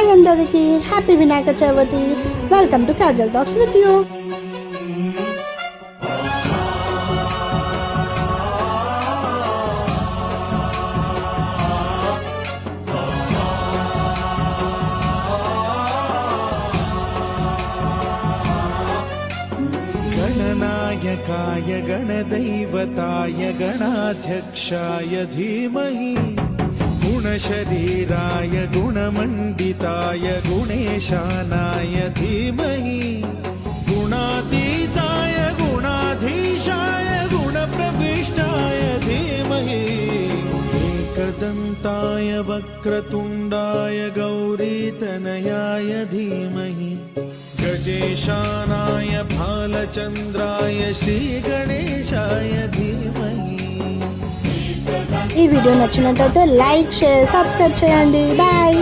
Hi అందరికీ, happy Vinayaka Chavithi. Welcome to Kajal talks with you. गणनायकाय गणदैवताय गणाध्यक्षाय धीमहि गुणशरीराय गुणमण्डिताय गुणेशानाय धीमहि गुणातीताय गुणाधीशाय गुणप्रविष्टाय धीमहि एकदन्ताय वक्रतुण्डाय गौरीतनयाय धीमहि गजेशानाय भालचन्द्राय श्रीगणेशाय धीमहि. ఈ వీడియో నచ్చినట్లయితే లైక్, షేర్, సబ్స్క్రైబ్ చేయండి. బాయ్.